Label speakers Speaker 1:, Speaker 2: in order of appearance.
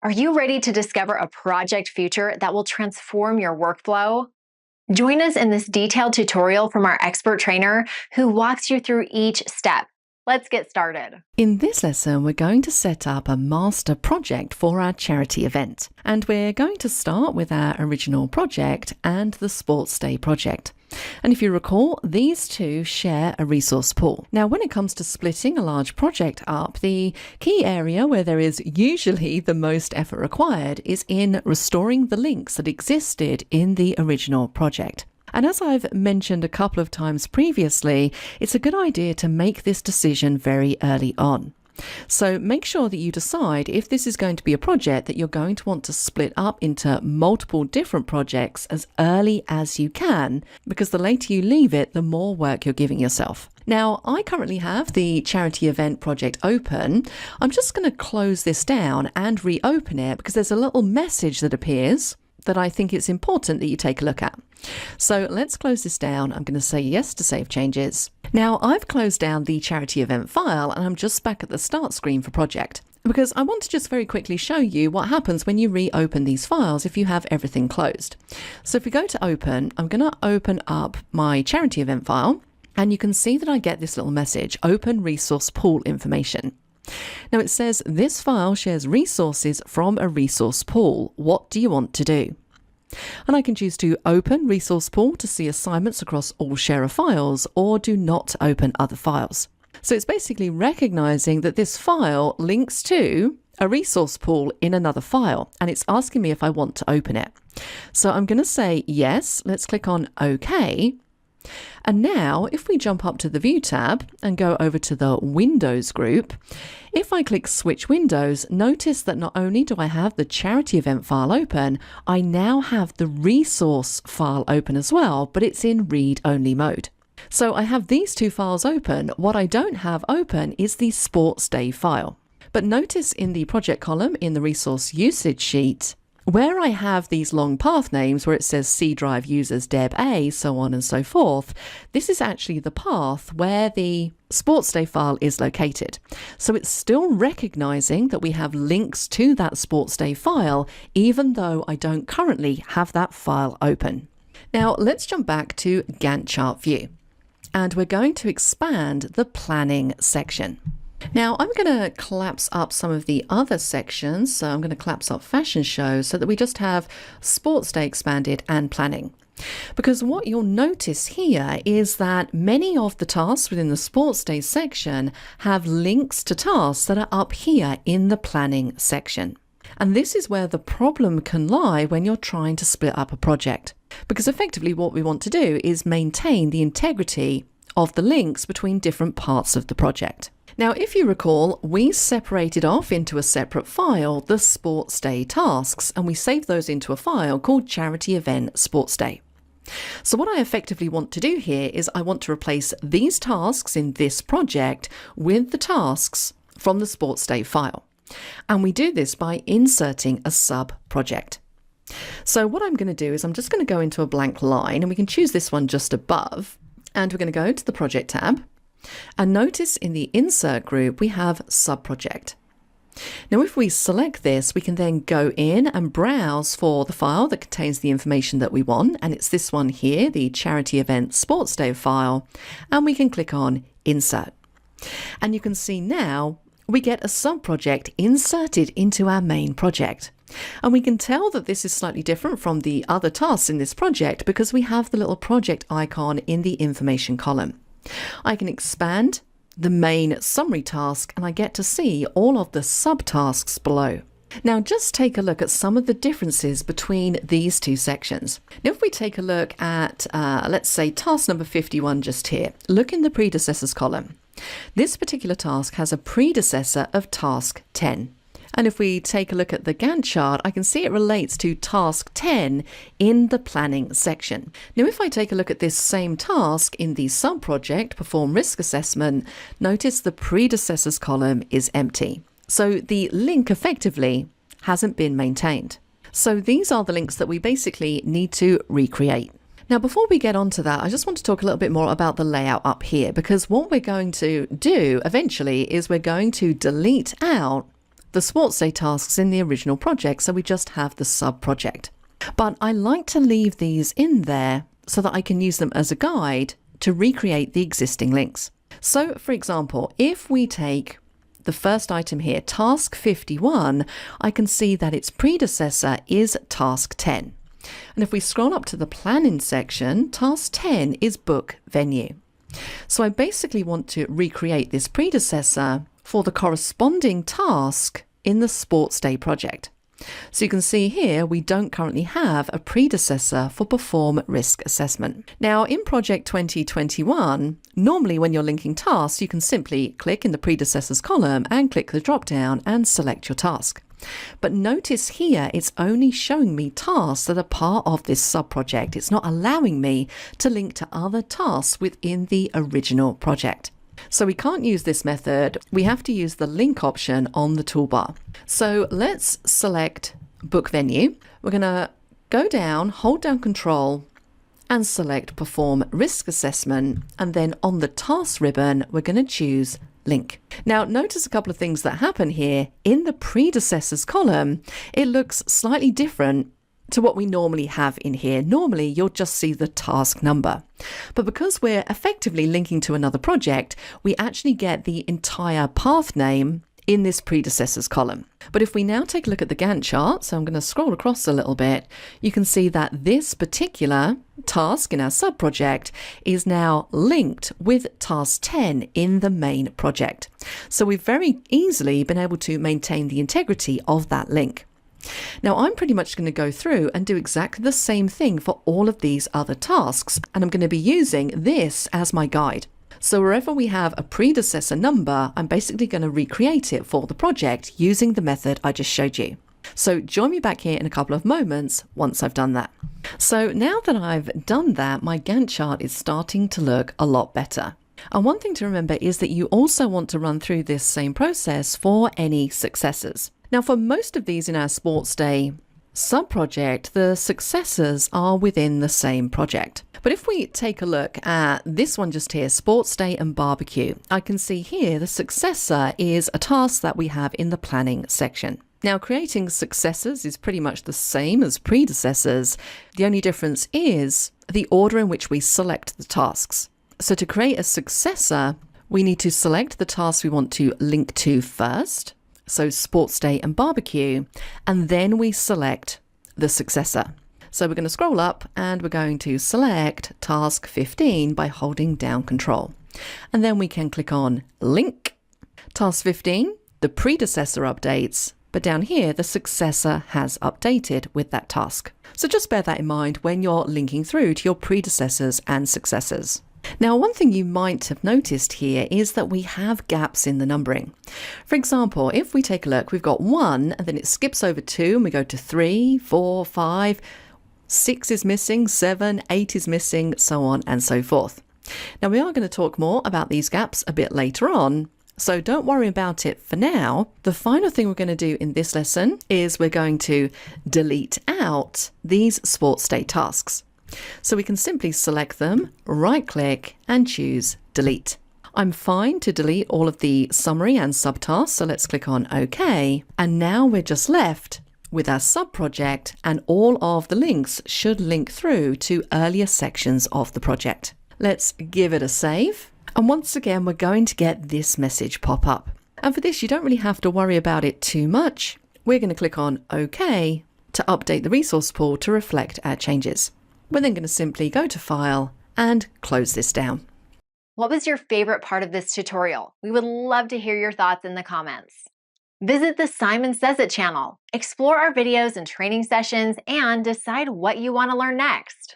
Speaker 1: Are you ready to discover a project future that will transform your workflow? Join us in this detailed tutorial from our expert trainer who walks you through each step. Let's get started.
Speaker 2: In this lesson, we're going to set up a master project for our charity event. And we're going to start with our original project and the Sports Day project. And if you recall, these two share a resource pool. Now, when it comes to splitting a large project up, the key area where there is usually the most effort required is in restoring the links that existed in the original project. And as I've mentioned a couple of times previously, it's a good idea to make this decision very early on. So make sure that you decide if this is going to be a project that you're going to want to split up into multiple different projects as early as you can, because the later you leave it, the more work you're giving yourself. Now, I currently have the charity event project open. I'm just going to close this down and reopen it because there's a little message that appears that I think it's important that you take a look at. So let's close this down. I'm going to say yes to save changes. Now I've closed down the charity event file and I'm just back at the start screen for project, because I want to just very quickly show you what happens when you reopen these files if you have everything closed. So if we go to open, I'm going to open up my charity event file and you can see that I get this little message, open resource pool information. Now it says this file shares resources from a resource pool. What do you want to do? And I can choose to open resource pool to see assignments across all sharer files, or do not open other files. So it's basically recognizing that this file links to a resource pool in another file, and it's asking me if I want to open it. So I'm going to say yes. Let's click on OK. And now if we jump up to the View tab and go over to the Windows group, if I click Switch Windows, notice that not only do I have the charity event file open, I now have the resource file open as well, but it's in read-only mode. So I have these two files open. What I don't have open is the Sports Day file. But notice in the project column in the resource usage sheet, where I have these long path names where it says C drive users deb A, so on and so forth, this is actually the path where the Sports Day file is located. So it's still recognizing that we have links to that Sports Day file, even though I don't currently have that file open. Now let's jump back to Gantt chart view, and we're going to expand the planning section. Now I'm going to collapse up some of the other sections. So I'm going to collapse up fashion shows so that we just have Sports Day expanded and planning. Because what you'll notice here is that many of the tasks within the Sports Day section have links to tasks that are up here in the planning section. And this is where the problem can lie when you're trying to split up a project. Because effectively what we want to do is maintain the integrity of the links between different parts of the project. Now, if you recall, we separated off into a separate file the Sports Day tasks, and we saved those into a file called Charity Event Sports Day. So what I effectively want to do here is I want to replace these tasks in this project with the tasks from the Sports Day file. And we do this by inserting a sub-project. So what I'm going to do is I'm just going to go into a blank line, and we can choose this one just above, and we're going to go to the Project tab. And notice in the Insert group, we have Subproject. Now, if we select this, we can then go in and browse for the file that contains the information that we want. And it's this one here, the Charity Event Sports Day file. And we can click on Insert. And you can see now we get a subproject inserted into our main project. And we can tell that this is slightly different from the other tasks in this project because we have the little project icon in the information column. I can expand the main summary task and I get to see all of the subtasks below. Now just take a look at some of the differences between these two sections. Now if we take a look at, let's say task number 51 just here, look in the predecessors column. This particular task has a predecessor of task 10. And if we take a look at the Gantt chart, I can see it relates to task 10 in the planning section. Now, if I take a look at this same task in the sub-project, perform risk assessment, notice the predecessors column is empty. So the link effectively hasn't been maintained. So these are the links that we basically need to recreate. Now, before we get on to that, I just want to talk a little bit more about the layout up here, because what we're going to do eventually is we're going to delete out the sports day tasks in the original project, so we just have the sub-project. But I like to leave these in there so that I can use them as a guide to recreate the existing links. So, for example, if we take the first item here, task 51, I can see that its predecessor is task 10. And if we scroll up to the planning section, task 10 is book venue. So I basically want to recreate this predecessor for the corresponding task in the sports day project. So you can see here, we don't currently have a predecessor for perform risk assessment. Now in project 2021, normally when you're linking tasks, you can simply click in the predecessors column and click the drop down and select your task. But notice here, it's only showing me tasks that are part of this sub-project. It's not allowing me to link to other tasks within the original project. So we can't use this method. We have to use the link option on the toolbar. So let's select book venue. We're going to go down, hold down Control and select perform risk assessment. And then on the task ribbon, we're going to choose link. Now notice a couple of things that happen here. In the predecessors column, it looks slightly different to what we normally have in here. Normally you'll just see the task number, but because we're effectively linking to another project, we actually get the entire path name in this predecessors column. But if we now take a look at the Gantt chart, so I'm going to scroll across a little bit, you can see that this particular task in our sub-project is now linked with task 10 in the main project. So we've very easily been able to maintain the integrity of that link. Now I'm pretty much going to go through and do exactly the same thing for all of these other tasks, and I'm going to be using this as my guide. So wherever we have a predecessor number, I'm basically going to recreate it for the project using the method I just showed you. So join me back here in a couple of moments once I've done that. So now that I've done that, my Gantt chart is starting to look a lot better. And one thing to remember is that you also want to run through this same process for any successors. Now, for most of these in our sports day sub-project, the successors are within the same project. But if we take a look at this one just here, sports day and barbecue, I can see here the successor is a task that we have in the planning section. Now, creating successors is pretty much the same as predecessors. The only difference is the order in which we select the tasks. So to create a successor, we need to select the tasks we want to link to first. So sports day and barbecue, and then we select the successor. So we're going to scroll up and we're going to select task 15 by holding down Control. And then we can click on link. Task 15, the predecessor updates, but down here the successor has updated with that task. So just bear that in mind when you're linking through to your predecessors and successors. Now, one thing you might have noticed here is that we have gaps in the numbering. For example, if we take a look, we've got 1 and then it skips over 2 and we go to 3, 4, 5, 6 is missing, 7, 8 is missing, so on and so forth. Now, we are going to talk more about these gaps a bit later on, so don't worry about it for now. The final thing we're going to do in this lesson is we're going to delete out these sports day tasks. So we can simply select them, right click and choose delete. I'm fine to delete all of the summary and subtasks, so let's click on OK. And now we're just left with our sub-project, and all of the links should link through to earlier sections of the project. Let's give it a save. And once again, we're going to get this message pop up. And for this, you don't really have to worry about it too much. We're going to click on OK to update the resource pool to reflect our changes. We're then going to simply go to File and close this down.
Speaker 1: What was your favorite part of this tutorial? We would love to hear your thoughts in the comments. Visit the Simon Says It channel, explore our videos and training sessions, and decide what you want to learn next.